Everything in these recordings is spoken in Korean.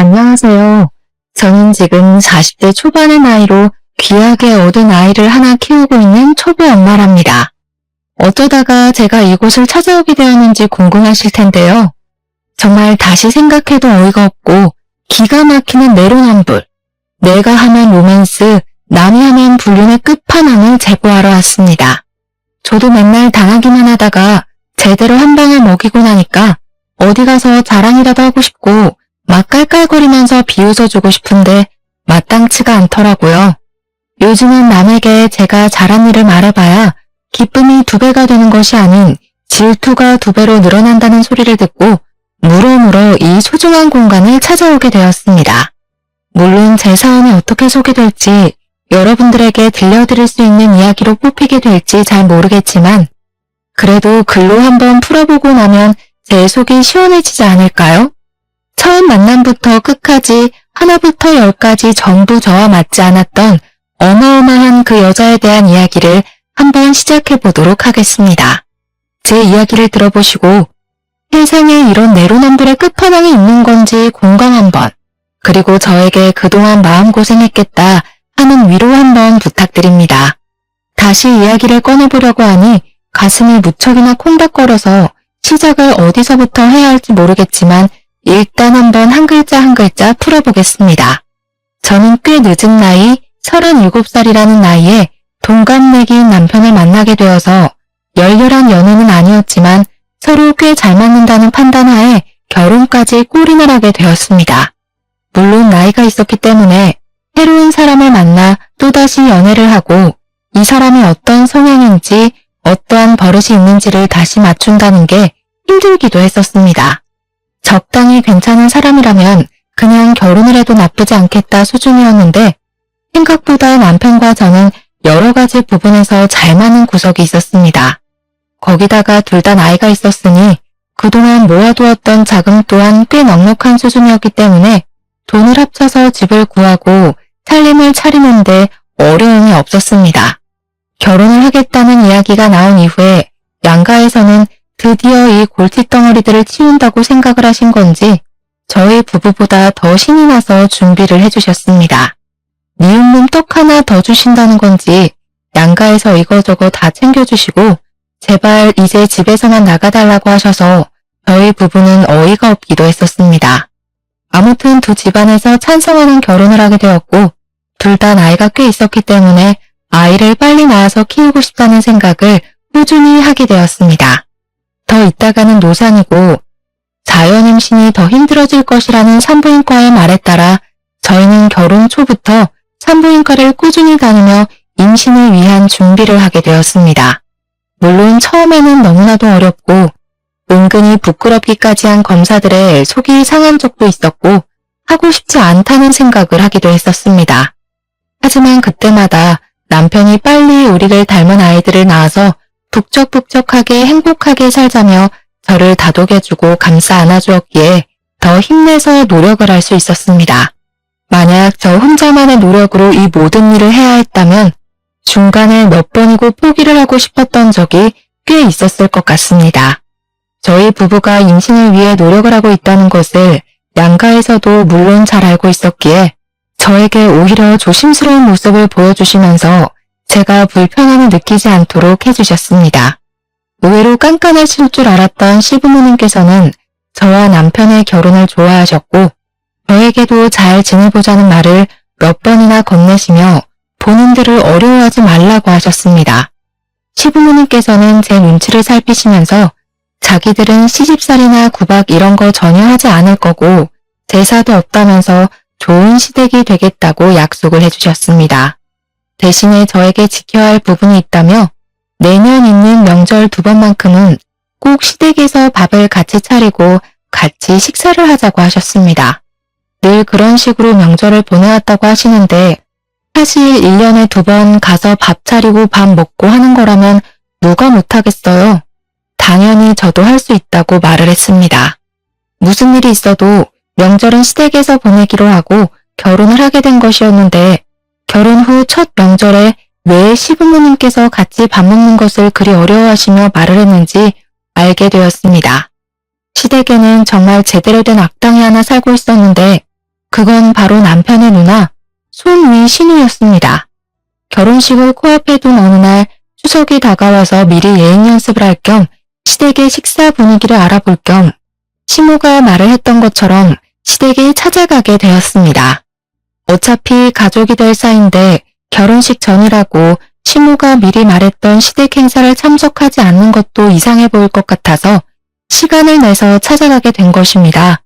안녕하세요. 저는 지금 40대 초반의 나이로 귀하게 얻은 아이를 하나 키우고 있는 초보 엄마랍니다. 어쩌다가 제가 이곳을 찾아오게 되었는지 궁금하실 텐데요. 정말 다시 생각해도 어이가 없고 기가 막히는 내로남불, 내가 하면 로맨스, 남이 하면 불륜의 끝판왕을 제보하러 왔습니다. 저도 맨날 당하기만 하다가 제대로 한 방을 먹이고 나니까 어디 가서 자랑이라도 하고 싶고 막 깔깔거리면서 비웃어주고 싶은데 마땅치가 않더라고요. 요즘은 남에게 제가 잘한 일을 말해봐야 기쁨이 2배가 되는 것이 아닌 질투가 2배로 늘어난다는 소리를 듣고 물어물어 이 소중한 공간을 찾아오게 되었습니다. 물론 제 사연이 어떻게 소개될지 여러분들에게 들려드릴 수 있는 이야기로 뽑히게 될지 잘 모르겠지만 그래도 글로 한번 풀어보고 나면 제 속이 시원해지지 않을까요? 처음 만남부터 끝까지 하나부터 10까지 전부 저와 맞지 않았던 어마어마한 그 여자에 대한 이야기를 한번 시작해 보도록 하겠습니다. 제 이야기를 들어보시고 세상에 이런 내로남불의 끝판왕이 있는 건지 공감 한번, 그리고 저에게 그동안 마음고생했겠다 하는 위로 한번 부탁드립니다. 다시 이야기를 꺼내보려고 하니 가슴이 무척이나 콩닥거려서 시작을 어디서부터 해야 할지 모르겠지만 일단 한번 한 글자 한 글자 풀어보겠습니다. 저는 꽤 늦은 나이 37살이라는 나이에 동갑내기인 남편을 만나게 되어서 열렬한 연애는 아니었지만 서로 꽤 잘 맞는다는 판단하에 결혼까지 골인을 하게 되었습니다. 물론 나이가 있었기 때문에 새로운 사람을 만나 또다시 연애를 하고 이 사람이 어떤 성향인지 어떠한 버릇이 있는지를 다시 맞춘다는 게 힘들기도 했었습니다. 적당히 괜찮은 사람이라면 그냥 결혼을 해도 나쁘지 않겠다 수준이었는데 생각보다 남편과 저는 여러 가지 부분에서 잘 맞는 구석이 있었습니다. 거기다가 둘 다 나이가 있었으니 그동안 모아두었던 자금 또한 꽤 넉넉한 수준이었기 때문에 돈을 합쳐서 집을 구하고 살림을 차리는데 어려움이 없었습니다. 결혼을 하겠다는 이야기가 나온 이후에 양가에서는 드디어 이 골칫덩어리들을 치운다고 생각을 하신 건지 저희 부부보다 더 신이 나서 준비를 해주셨습니다. 미운 놈 떡 하나 더 주신다는 건지 양가에서 이거저거 다 챙겨주시고 제발 이제 집에서만 나가달라고 하셔서 저희 부부는 어이가 없기도 했었습니다. 아무튼 두 집안에서 찬성하는 결혼을 하게 되었고 둘 다 나이가 꽤 있었기 때문에 아이를 빨리 낳아서 키우고 싶다는 생각을 꾸준히 하게 되었습니다. 더 있다가는 노산이고 자연 임신이 더 힘들어질 것이라는 산부인과의 말에 따라 저희는 결혼 초부터 산부인과를 꾸준히 다니며 임신을 위한 준비를 하게 되었습니다. 물론 처음에는 너무나도 어렵고 은근히 부끄럽기까지 한 검사들의 속이 상한 적도 있었고 하고 싶지 않다는 생각을 하기도 했었습니다. 하지만 그때마다 남편이 빨리 우리를 닮은 아이들을 낳아서 북적북적하게 행복하게 살자며 저를 다독여주고 감싸 안아주었기에 더 힘내서 노력을 할 수 있었습니다. 만약 저 혼자만의 노력으로 이 모든 일을 해야 했다면 중간에 몇 번이고 포기를 하고 싶었던 적이 꽤 있었을 것 같습니다. 저희 부부가 임신을 위해 노력을 하고 있다는 것을 양가에서도 물론 잘 알고 있었기에 저에게 오히려 조심스러운 모습을 보여주시면서 제가 불편함을 느끼지 않도록 해주셨습니다. 의외로 깐깐하실 줄 알았던 시부모님께서는 저와 남편의 결혼을 좋아하셨고 저에게도 잘 지내보자는 말을 몇 번이나 건네시며 본인들을 어려워하지 말라고 하셨습니다. 시부모님께서는 제 눈치를 살피시면서 자기들은 시집살이나 구박 이런 거 전혀 하지 않을 거고 제사도 없다면서 좋은 시댁이 되겠다고 약속을 해주셨습니다. 대신에 저에게 지켜야 할 부분이 있다며 내년 있는 명절 2번만큼은 꼭 시댁에서 밥을 같이 차리고 같이 식사를 하자고 하셨습니다. 늘 그런 식으로 명절을 보내왔다고 하시는데 사실 1년에 2번 가서 밥 차리고 밥 먹고 하는 거라면 누가 못하겠어요. 당연히 저도 할 수 있다고 말을 했습니다. 무슨 일이 있어도 명절은 시댁에서 보내기로 하고 결혼을 하게 된 것이었는데 결혼 후 첫 명절에 왜 시부모님께서 같이 밥 먹는 것을 그리 어려워하시며 말을 했는지 알게 되었습니다. 시댁에는 정말 제대로 된 악당이 하나 살고 있었는데 그건 바로 남편의 누나 손위 신우였습니다. 결혼식을 코앞에 둔 어느 날 추석이 다가와서 미리 예행 연습을 할 겸 시댁의 식사 분위기를 알아볼 겸 시모가 말을 했던 것처럼 시댁에 찾아가게 되었습니다. 어차피 가족이 될 사이인데 결혼식 전이라고 시모가 미리 말했던 시댁 행사를 참석하지 않는 것도 이상해 보일 것 같아서 시간을 내서 찾아가게 된 것입니다.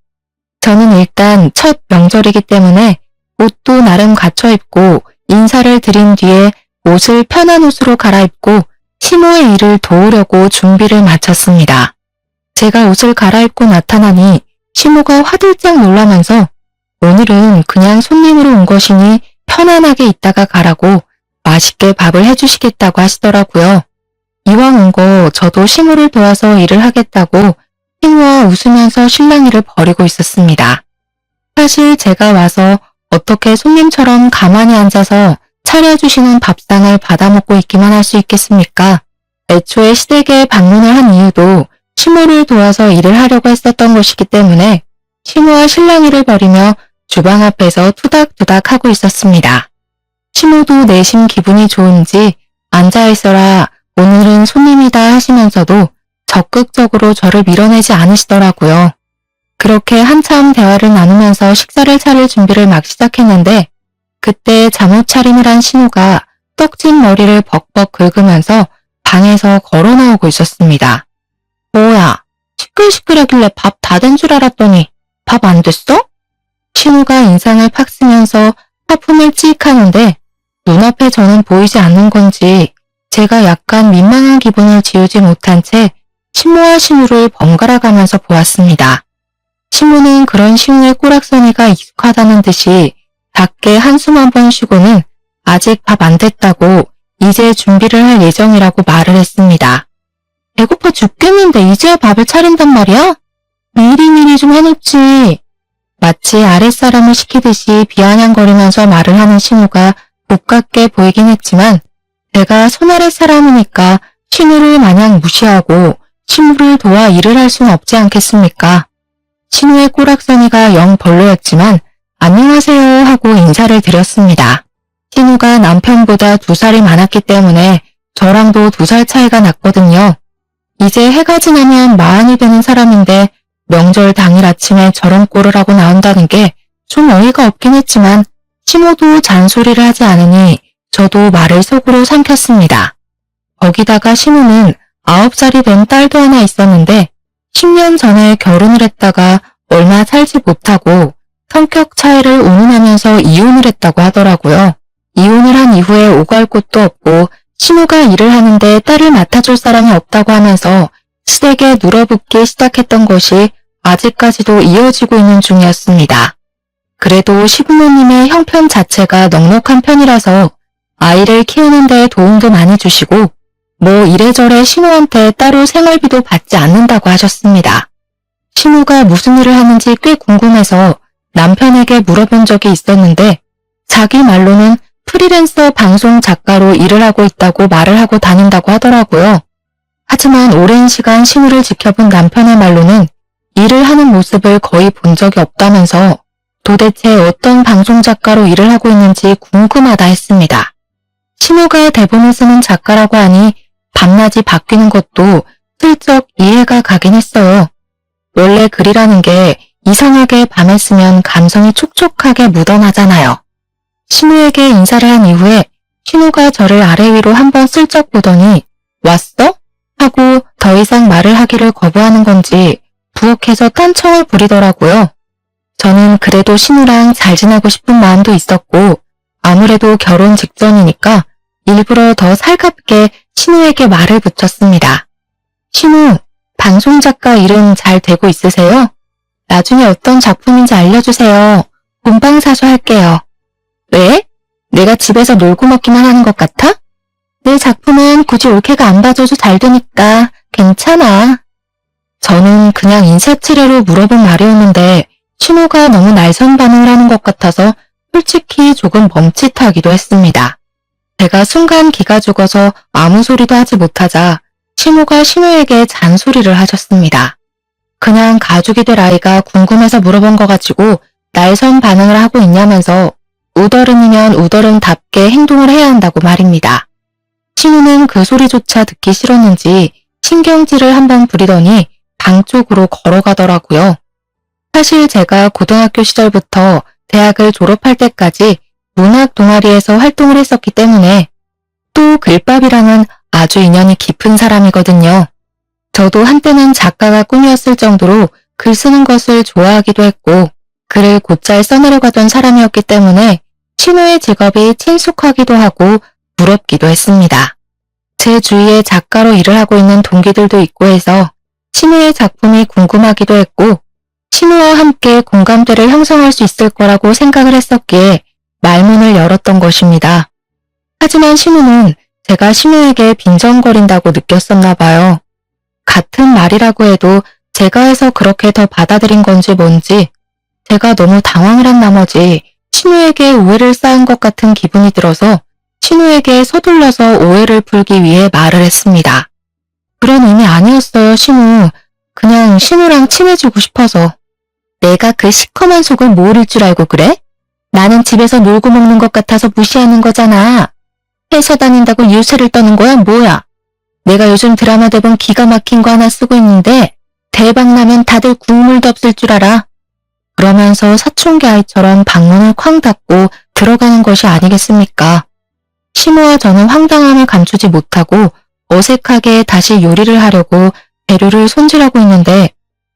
저는 일단 첫 명절이기 때문에 옷도 나름 갖춰 입고 인사를 드린 뒤에 옷을 편한 옷으로 갈아입고 시모의 일을 도우려고 준비를 마쳤습니다. 제가 옷을 갈아입고 나타나니 시모가 화들짝 놀라면서 오늘은 그냥 손님으로 온 것이니 편안하게 있다가 가라고 맛있게 밥을 해주시겠다고 하시더라고요. 이왕 온 거 저도 시모를 도와서 일을 하겠다고 시모와 웃으면서 실랑이를 벌이고 있었습니다. 사실 제가 와서 어떻게 손님처럼 가만히 앉아서 차려주시는 밥상을 받아먹고 있기만 할 수 있겠습니까? 애초에 시댁에 방문을 한 이유도 시모를 도와서 일을 하려고 했었던 것이기 때문에 시모와 실랑이를 벌이며 주방 앞에서 투닥투닥 하고 있었습니다. 시모도 내심 기분이 좋은지 앉아있어라 오늘은 손님이다 하시면서도 적극적으로 저를 밀어내지 않으시더라고요. 그렇게 한참 대화를 나누면서 식사를 차릴 준비를 막 시작했는데 그때 잠옷 차림을 한 신우가 떡진 머리를 벅벅 긁으면서 방에서 걸어 나오고 있었습니다. 뭐야, 시끌시끌하길래 밥 다 된 줄 알았더니 밥 안 됐어? 신우가 인상을 팍 쓰면서 하품을 찌익 하는데 눈앞에 저는 보이지 않는 건지 제가 약간 민망한 기분을 지우지 못한 채 시모와 신우를 번갈아 가면서 보았습니다. 시모는 그런 신우의 꼬락서니가 익숙하다는 듯이 작게 한숨 한 번 쉬고는 아직 밥 안 됐다고 이제 준비를 할 예정이라고 말을 했습니다. 배고파 죽겠는데 이제야 밥을 차린단 말이야? 미리미리 좀 해놓지. 마치 아랫사람을 시키듯이 비아냥거리면서 말을 하는 신우가 고깝게 보이긴 했지만 제가 손아랫 사람이니까 신우를 마냥 무시하고 신우를 도와 일을 할 수는 없지 않겠습니까? 신우의 꼬락서니가 영 별로였지만 안녕하세요 하고 인사를 드렸습니다. 신우가 남편보다 2살이 많았기 때문에 저랑도 2살 차이가 났거든요. 이제 해가 지나면 마흔이 되는 사람인데 명절 당일 아침에 저런 꼴을 하고 나온다는 게 좀 어이가 없긴 했지만 시모도 잔소리를 하지 않으니 저도 말을 속으로 삼켰습니다. 거기다가 시모는 9살이 된 딸도 하나 있었는데 10년 전에 결혼을 했다가 얼마 살지 못하고 성격 차이를 운운하면서 이혼을 했다고 하더라고요. 이혼을 한 이후에 오갈 곳도 없고 시모가 일을 하는데 딸을 맡아줄 사람이 없다고 하면서 시댁에 눌어붙기 시작했던 것이 아직까지도 이어지고 있는 중이었습니다. 그래도 시부모님의 형편 자체가 넉넉한 편이라서 아이를 키우는 데 도움도 많이 주시고 뭐 이래저래 시모한테 따로 생활비도 받지 않는다고 하셨습니다. 시모가 무슨 일을 하는지 꽤 궁금해서 남편에게 물어본 적이 있었는데 자기 말로는 프리랜서 방송 작가로 일을 하고 있다고 말을 하고 다닌다고 하더라고요. 하지만 오랜 시간 시누를 지켜본 남편의 말로는 일을 하는 모습을 거의 본 적이 없다면서 도대체 어떤 방송 작가로 일을 하고 있는지 궁금하다 했습니다. 시누가 대본을 쓰는 작가라고 하니 밤낮이 바뀌는 것도 슬쩍 이해가 가긴 했어요. 원래 글이라는 게 이상하게 밤에 쓰면 감성이 촉촉하게 묻어나잖아요. 신우에게 인사를 한 이후에 신우가 저를 아래 위로 한번 슬쩍 보더니 왔어? 하고 더 이상 말을 하기를 거부하는 건지 부엌에서 딴청을 부리더라고요. 저는 그래도 신우랑 잘 지내고 싶은 마음도 있었고 아무래도 결혼 직전이니까 일부러 더 살갑게 신우에게 말을 붙였습니다. 신우, 방송작가 일은 잘 되고 있으세요? 나중에 어떤 작품인지 알려주세요. 본방사수 할게요. 왜? 내가 집에서 놀고 먹기만 하는 것 같아? 내 작품은 굳이 올케가 안 봐줘도 잘 되니까 괜찮아. 저는 그냥 인사치레로 물어본 말이었는데 신우가 너무 날선 반응을 하는 것 같아서 솔직히 조금 멈칫하기도 했습니다. 제가 순간 기가 죽어서 아무 소리도 하지 못하자 신우가 신우에게 잔소리를 하셨습니다. 그냥 가족이 될 아이가 궁금해서 물어본 거 가지고 날선 반응을 하고 있냐면서 우더른이면 우더른답게 행동을 해야 한다고 말입니다. 신우는 그 소리조차 듣기 싫었는지 신경질을 한번 부리더니 방 쪽으로 걸어가더라고요. 사실 제가 고등학교 시절부터 대학을 졸업할 때까지 문학 동아리에서 활동을 했었기 때문에 또 글밥이랑은 아주 인연이 깊은 사람이거든요. 저도 한때는 작가가 꿈이었을 정도로 글 쓰는 것을 좋아하기도 했고 글을 곧잘 써내려가던 사람이었기 때문에 신우의 직업이 친숙하기도 하고 부럽기도 했습니다. 제 주위에 작가로 일을 하고 있는 동기들도 있고 해서 신우의 작품이 궁금하기도 했고 신우와 함께 공감대를 형성할 수 있을 거라고 생각을 했었기에 말문을 열었던 것입니다. 하지만 신우는 제가 신우에게 빈정거린다고 느꼈었나 봐요. 같은 말이라고 해도 제가 해서 그렇게 더 받아들인 건지 뭔지 제가 너무 당황을 한 나머지 신우에게 오해를 쌓은 것 같은 기분이 들어서 신우에게 서둘러서 오해를 풀기 위해 말을 했습니다. 그런 의미 아니었어요, 신우. 그냥 신우랑 친해지고 싶어서. 내가 그 시커먼 속을 모를 줄 알고 그래? 나는 집에서 놀고 먹는 것 같아서 무시하는 거잖아. 회사 다닌다고 유세를 떠는 거야, 뭐야? 내가 요즘 드라마 대본 기가 막힌 거 하나 쓰고 있는데 대박 나면 다들 국물도 없을 줄 알아. 그러면서 사춘기 아이처럼 방문을 쾅 닫고 들어가는 것이 아니겠습니까? 신우와 저는 황당함을 감추지 못하고 어색하게 다시 요리를 하려고 재료를 손질하고 있는데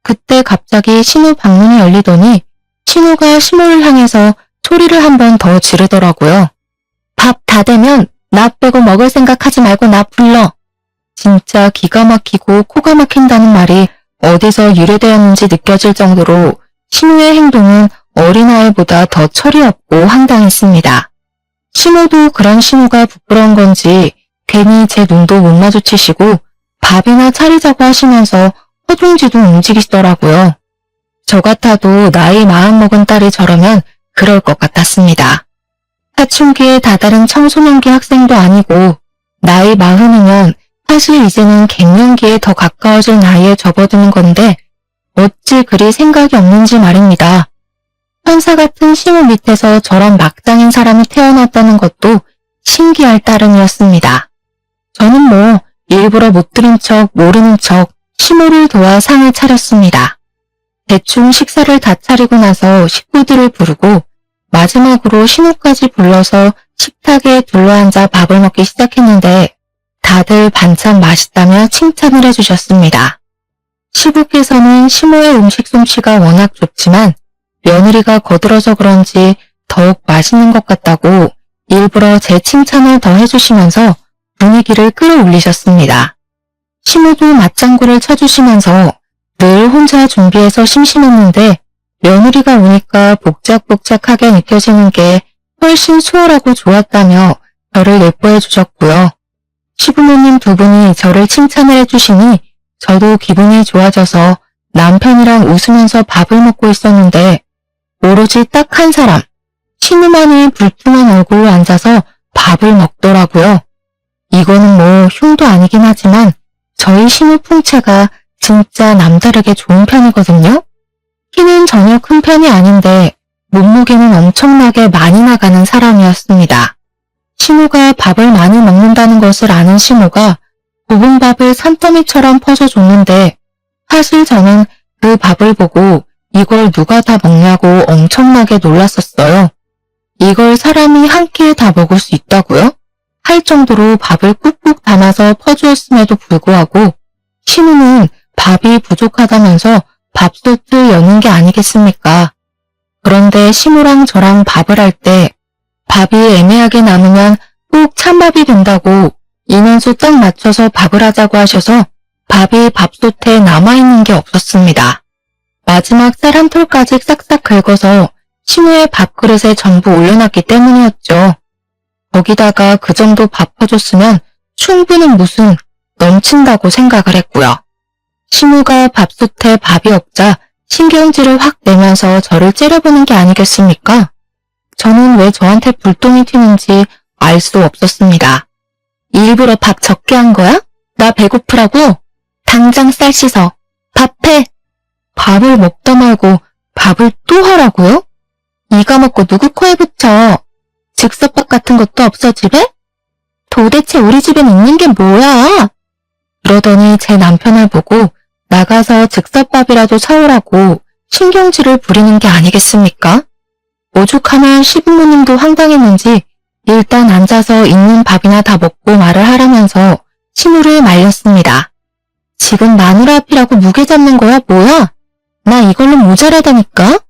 그때 갑자기 신우 방문이 열리더니 신우가 신우를 향해서 소리를 한 번 더 지르더라고요. 밥 다 되면 나 빼고 먹을 생각하지 말고 나 불러. 진짜 기가 막히고 코가 막힌다는 말이 어디서 유래되었는지 느껴질 정도로 신우의 행동은 어린아이보다 더 철이 없고 황당했습니다. 신우도 그런 신우가 부끄러운 건지 괜히 제 눈도 못 마주치시고 밥이나 차리자고 하시면서 허둥지둥 움직이시더라고요. 저 같아도 나이 마흔 먹은 딸이 저러면 그럴 것 같았습니다. 사춘기에 다다른 청소년기 학생도 아니고 나이 마흔이면 사실 이제는 갱년기에 더 가까워질 나이에 접어드는 건데 어찌 그리 생각이 없는지 말입니다. 천사 같은 신우 밑에서 저런 막장인 사람이 태어났다는 것도 신기할 따름이었습니다. 저는 뭐 일부러 못 들은 척 모르는 척 신우를 도와 상을 차렸습니다. 대충 식사를 다 차리고 나서 식구들을 부르고 마지막으로 신우까지 불러서 식탁에 둘러앉아 밥을 먹기 시작했는데 다들 반찬 맛있다며 칭찬을 해주셨습니다. 시부께서는 신우의 음식 솜씨가 워낙 좋지만 며느리가 거들어서 그런지 더욱 맛있는 것 같다고 일부러 제 칭찬을 더 해주시면서 분위기를 끌어올리셨습니다. 신우도 맞장구를 쳐주시면서 늘 혼자 준비해서 심심했는데 며느리가 오니까 복작복작하게 느껴지는 게 훨씬 수월하고 좋았다며 저를 예뻐해 주셨고요. 시부모님 두 분이 저를 칭찬을 해주시니 저도 기분이 좋아져서 남편이랑 웃으면서 밥을 먹고 있었는데 오로지 딱 한 사람, 신우만이 불투만 얼굴로 앉아서 밥을 먹더라고요. 이거는 뭐 흉도 아니긴 하지만 저희 신우 풍채가 진짜 남다르게 좋은 편이거든요. 키는 전혀 큰 편이 아닌데 몸무게는 엄청나게 많이 나가는 사람이었습니다. 신우가 밥을 많이 먹는다는 것을 아는 신우가 볶음밥을 산더미처럼 퍼서 줬는데 사실 저는 그 밥을 보고 이걸 누가 다 먹냐고 엄청나게 놀랐었어요. 이걸 사람이 한 끼에 다 먹을 수 있다고요? 할 정도로 밥을 꾹꾹 담아서 퍼주었음에도 불구하고 신우는 밥이 부족하다면서 밥솥을 여는 게 아니겠습니까? 그런데 신우랑 저랑 밥을 할 때 밥이 애매하게 남으면 꼭 찬밥이 된다고 인원수 딱 맞춰서 밥을 하자고 하셔서 밥이 밥솥에 남아있는 게 없었습니다. 마지막 쌀 한 톨까지 싹싹 긁어서 신우의 밥그릇에 전부 올려놨기 때문이었죠. 거기다가 그 정도 밥 퍼줬으면 충분히 무슨 넘친다고 생각을 했고요. 신우가 밥솥에 밥이 없자 신경질을 확 내면서 저를 째려보는 게 아니겠습니까? 저는 왜 저한테 불똥이 튀는지 알 수 없었습니다. 일부러 밥 적게 한 거야? 나 배고프라고? 당장 쌀 씻어. 밥해. 밥을 먹다 말고 밥을 또 하라고요? 네가 먹고 누구 코에 붙여? 즉석밥 같은 것도 없어 집에? 도대체 우리 집엔 있는 게 뭐야? 그러더니 제 남편을 보고 나가서 즉석밥이라도 사오라고 신경질을 부리는 게 아니겠습니까? 오죽하면 시부모님도 황당했는지 일단 앉아서 있는 밥이나 다 먹고 말을 하라면서 신우를 말렸습니다. 지금 마누라 앞이라고 무게 잡는 거야 뭐야? 나 이걸로 모자라다니까?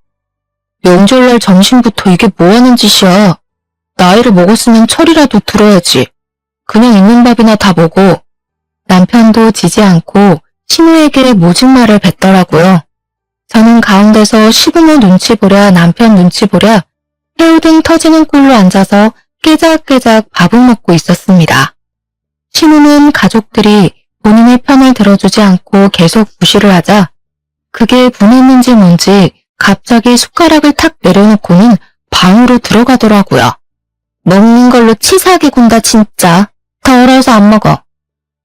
명절날 점심부터 이게 뭐하는 짓이야? 나이를 먹었으면 철이라도 들어야지. 그냥 있는 밥이나 다 먹어. 남편도 지지 않고 신우에게 모진 말을 뱉더라고요. 저는 가운데서 시부모 눈치 보랴 남편 눈치 보랴 회오등 터지는 꼴로 앉아서 깨작깨작 밥을 먹고 있었습니다. 신우는 가족들이 본인의 편을 들어주지 않고 계속 무시를 하자 그게 분했는지 뭔지 갑자기 숟가락을 탁 내려놓고는 방으로 들어가더라고요. 먹는 걸로 치사하게 군다 진짜. 더러워서 안 먹어.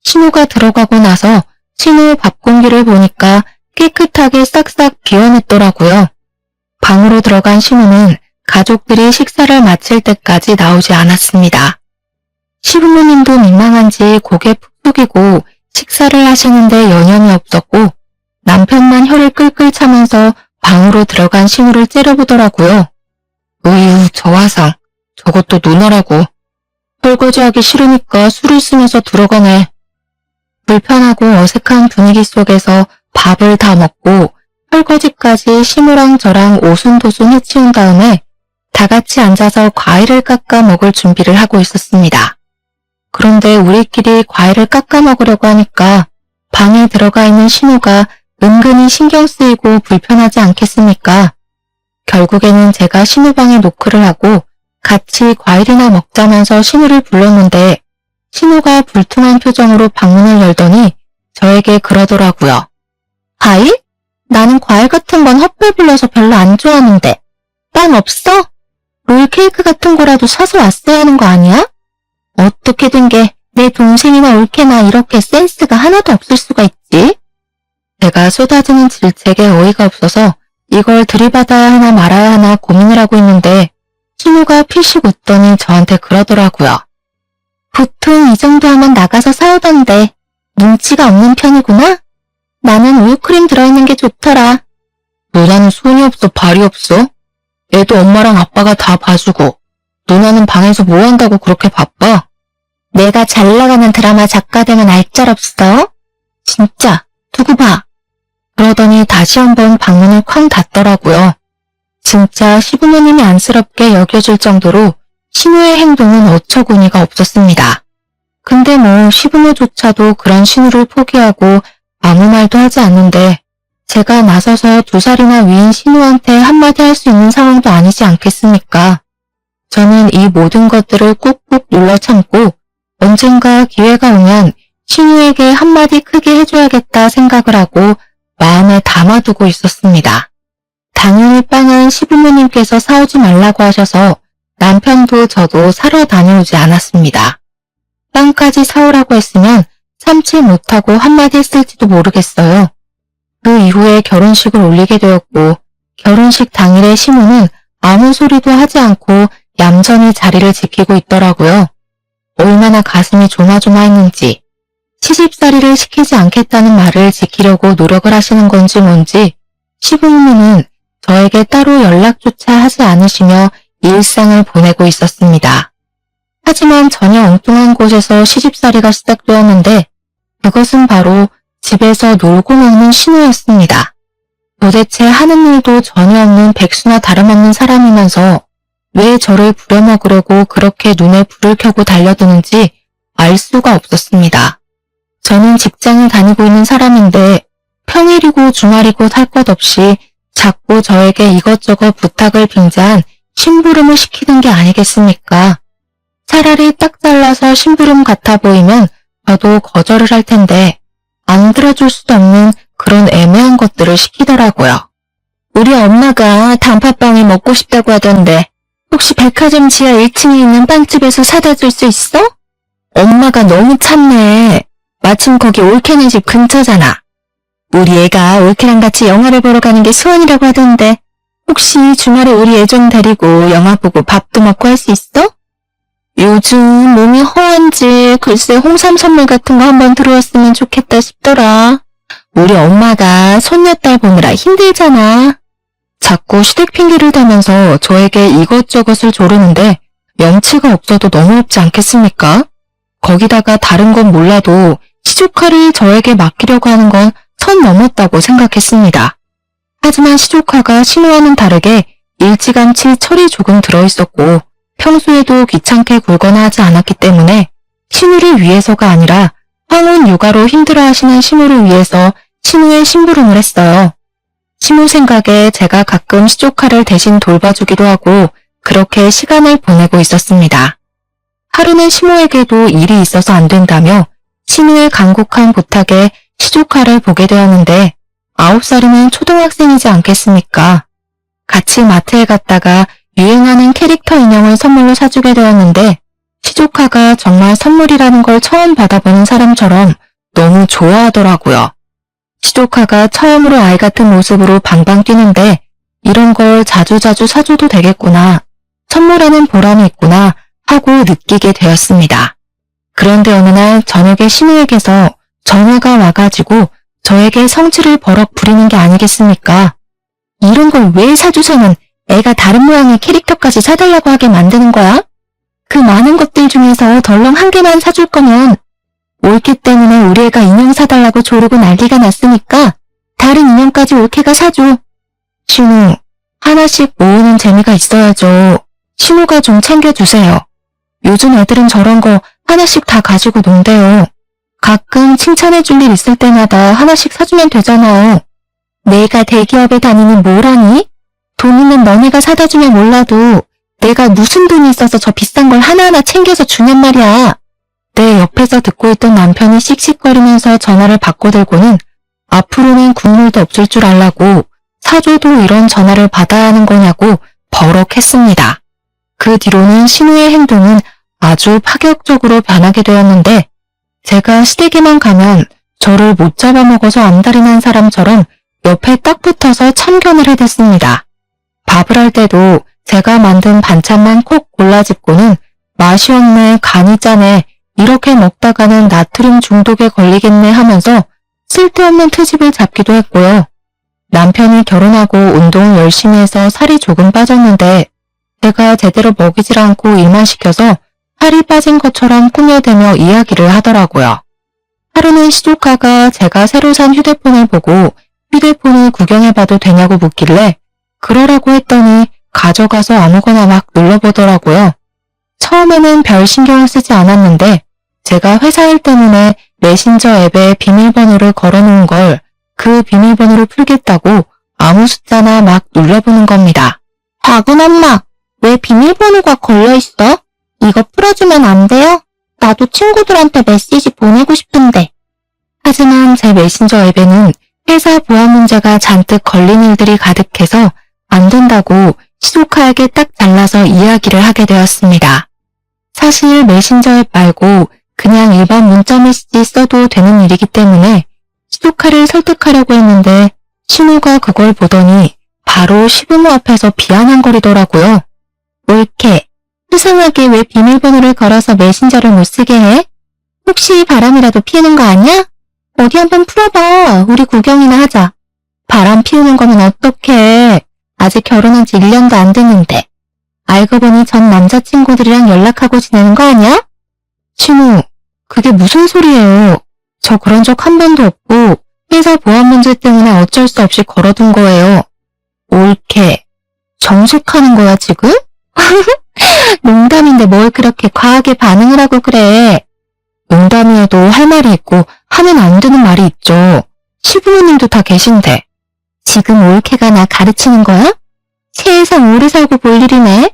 신우가 들어가고 나서 신우 밥 공기를 보니까 깨끗하게 싹싹 비워냈더라고요. 방으로 들어간 신우는 가족들이 식사를 마칠 때까지 나오지 않았습니다. 시부모님도 민망한지 고개 푹 숙이고 식사를 하시는데 여념이 없었고 남편만 혀를 끌끌 차면서 방으로 들어간 신우를 째려보더라고요. 으유 저 화상 저것도 누나라고. 설거지하기 싫으니까 술을 쓰면서 들어가네. 불편하고 어색한 분위기 속에서 밥을 다 먹고 설거지까지 신우랑 저랑 오순도순 해치운 다음에 다 같이 앉아서 과일을 깎아 먹을 준비를 하고 있었습니다. 그런데 우리끼리 과일을 깎아 먹으려고 하니까 방에 들어가 있는 신우가 은근히 신경 쓰이고 불편하지 않겠습니까? 결국에는 제가 신우 방에 노크를 하고 같이 과일이나 먹자면서 신우를 불렀는데 신우가 불퉁한 표정으로 방문을 열더니 저에게 그러더라고요. 과일? 나는 과일 같은 건 헛배불러서 별로 안 좋아하는데. 빵 없어? 롤 케이크 같은 거라도 사서 왔어야 하는 거 아니야? 어떻게 된 게 내 동생이나 올케나 이렇게 센스가 하나도 없을 수가 있지? 제가 쏟아지는 질책에 어이가 없어서 이걸 들이받아야 하나 말아야 하나 고민을 하고 있는데 신우가 피식 웃더니 저한테 그러더라고요. 보통 이 정도 하면 나가서 사오던데 눈치가 없는 편이구나? 나는 우유크림 들어있는 게 좋더라. 누나는 손이 없어 발이 없어? 애도 엄마랑 아빠가 다 봐주고 누나는 방에서 뭐 한다고 그렇게 바빠? 내가 잘 나가는 드라마 작가 되면 알짤없어? 진짜 두고 봐. 그러더니 다시 한번 방문을 쾅 닫더라고요. 진짜 시부모님이 안쓰럽게 여겨질 정도로 신우의 행동은 어처구니가 없었습니다. 근데 뭐 시부모조차도 그런 신우를 포기하고 아무 말도 하지 않는데 제가 나서서 2살이나 위인 신우한테 한마디 할 수 있는 상황도 아니지 않겠습니까? 저는 이 모든 것들을 꾹꾹 눌러 참고 언젠가 기회가 오면 신우에게 한마디 크게 해줘야겠다 생각을 하고 마음에 담아두고 있었습니다. 당연히 빵은 시부모님께서 사오지 말라고 하셔서 남편도 저도 사러 다녀오지 않았습니다. 빵까지 사오라고 했으면 참지 못하고 한마디 했을지도 모르겠어요. 그 이후에 결혼식을 올리게 되었고 결혼식 당일에 신우는 아무 소리도 하지 않고 얌전히 자리를 지키고 있더라고요. 얼마나 가슴이 조마조마했는지 시집살이를 시키지 않겠다는 말을 지키려고 노력을 하시는 건지 뭔지 시부모님은 저에게 따로 연락조차 하지 않으시며 일상을 보내고 있었습니다. 하지만 전혀 엉뚱한 곳에서 시집살이가 시작되었는데 그것은 바로 집에서 놀고 먹는 신우였습니다. 도대체 하는 일도 전혀 없는 백수나 다름없는 사람이면서 왜 저를 부려먹으려고 그렇게 눈에 불을 켜고 달려드는지 알 수가 없었습니다. 저는 직장을 다니고 있는 사람인데 평일이고 주말이고 할 것 없이 자꾸 저에게 이것저것 부탁을 빙자한 심부름을 시키는 게 아니겠습니까? 차라리 딱 잘라서 심부름 같아 보이면 저도 거절을 할 텐데 안 들어줄 수도 없는 그런 애매한 것들을 시키더라고요. 우리 엄마가 단팥빵이 먹고 싶다고 하던데 혹시 백화점 지하 1층에 있는 빵집에서 사다 줄 수 있어? 엄마가 너무 참네. 마침 거기 올케네 집 근처잖아. 우리 애가 올케랑 같이 영화를 보러 가는 게 소원이라고 하던데 혹시 주말에 우리 애정 데리고 영화 보고 밥도 먹고 할 수 있어? 요즘 몸이 허한지 글쎄 홍삼 선물 같은 거 한번 들어왔으면 좋겠다 싶더라. 우리 엄마가 손녀딸 보느라 힘들잖아. 자꾸 시댁 핑계를 대면서 저에게 이것저것을 조르는데 염치가 없어도 너무 없지 않겠습니까? 거기다가 다른 건 몰라도 시조카를 저에게 맡기려고 하는 건 선 넘었다고 생각했습니다. 하지만 시조카가 신우와는 다르게 일찌감치 철이 조금 들어있었고 평소에도 귀찮게 굴거나 하지 않았기 때문에 신우를 위해서가 아니라 황혼 육아로 힘들어하시는 신우를 위해서 신우의 심부름을 했어요. 신우 생각에 제가 가끔 시조카를 대신 돌봐주기도 하고 그렇게 시간을 보내고 있었습니다. 하루는 신우에게도 일이 있어서 안 된다며 신우의 간곡한 부탁에 시조카를 보게 되었는데 9살이면 초등학생이지 않겠습니까? 같이 마트에 갔다가 유행하는 캐릭터 인형을 선물로 사주게 되었는데 시조카가 정말 선물이라는 걸 처음 받아보는 사람처럼 너무 좋아하더라고요. 시조카가 처음으로 아이 같은 모습으로 방방 뛰는데 이런 걸 자주자주 사줘도 되겠구나, 선물하는 보람이 있구나 하고 느끼게 되었습니다. 그런데 어느 날 저녁에 신우에게서 전화가 와가지고 저에게 성질을 버럭 부리는 게 아니겠습니까? 이런 걸 왜 사주서는 애가 다른 모양의 캐릭터까지 사달라고 하게 만드는 거야? 그 많은 것들 중에서 덜렁 한 개만 사줄 거면 올케 때문에 우리 애가 인형 사달라고 조르고 난리가 났으니까 다른 인형까지 올케가 사줘. 신우, 하나씩 모으는 재미가 있어야죠. 신우가 좀 챙겨주세요. 요즘 애들은 저런 거 하나씩 다 가지고 논대요. 가끔 칭찬해줄 일 있을 때마다 하나씩 사주면 되잖아요. 내가 대기업에 다니는 뭐라니? 돈 있는 너네가 사다 주면 몰라도 내가 무슨 돈이 있어서 저 비싼 걸 하나하나 챙겨서 주냔 말이야. 내 옆에서 듣고 있던 남편이 씩씩거리면서 전화를 바꿔들고는 앞으로는 국물도 없을 줄 알라고 사줘도 이런 전화를 받아야 하는 거냐고 버럭했습니다. 그 뒤로는 신우의 행동은 아주 파격적으로 변하게 되었는데 제가 시댁에만 가면 저를 못 잡아먹어서 안달이 난 사람처럼 옆에 딱 붙어서 참견을 해댔습니다. 밥을 할 때도 제가 만든 반찬만 콕 골라집고는 맛이 없네, 간이 짜네, 이렇게 먹다가는 나트륨 중독에 걸리겠네 하면서 쓸데없는 트집을 잡기도 했고요. 남편이 결혼하고 운동을 열심히 해서 살이 조금 빠졌는데 제가 제대로 먹이질 않고 일만 시켜서 살이 빠진 것처럼 꾸며대며 이야기를 하더라고요. 하루는 시조카가 제가 새로 산 휴대폰을 보고 휴대폰을 구경해봐도 되냐고 묻길래 그러라고 했더니 가져가서 아무거나 막 눌러보더라고요. 처음에는 별 신경을 쓰지 않았는데 제가 회사 일 때문에 메신저 앱에 비밀번호를 걸어놓은 걸 그 비밀번호를 풀겠다고 아무 숫자나 막 눌러보는 겁니다. 박은 엄마, 왜 비밀번호가 걸려있어? 이거 풀어주면 안 돼요? 나도 친구들한테 메시지 보내고 싶은데. 하지만 제 메신저 앱에는 회사 보안 문제가 잔뜩 걸린 일들이 가득해서 안 된다고 시조카에게 딱 잘라서 이야기를 하게 되었습니다. 사실 메신저 앱 말고 그냥 일반 문자 메시지 써도 되는 일이기 때문에 시조카를 설득하려고 했는데 신우가 그걸 보더니 바로 시부모 앞에서 비아냥거리더라고요. 올케, 수상하게 왜 비밀번호를 걸어서 메신저를 못 쓰게 해? 혹시 바람이라도 피우는 거 아니야? 어디 한번 풀어봐. 우리 구경이나 하자. 바람 피우는 거면 어떡해. 아직 결혼한 지 1년도 안 됐는데. 알고 보니 전 남자친구들이랑 연락하고 지내는 거 아니야? 신우, 그게 무슨 소리예요. 저 그런 적 한 번도 없고 회사 보안 문제 때문에 어쩔 수 없이 걸어둔 거예요. 올케, 정색하는 거야 지금? 농담인데 뭘 그렇게 과하게 반응을 하고 그래. 농담이어도 할 말이 있고 하면 안 되는 말이 있죠. 시부모님도 다 계신데. 지금 올케가 나 가르치는 거야? 세상 오래 살고 볼 일이네.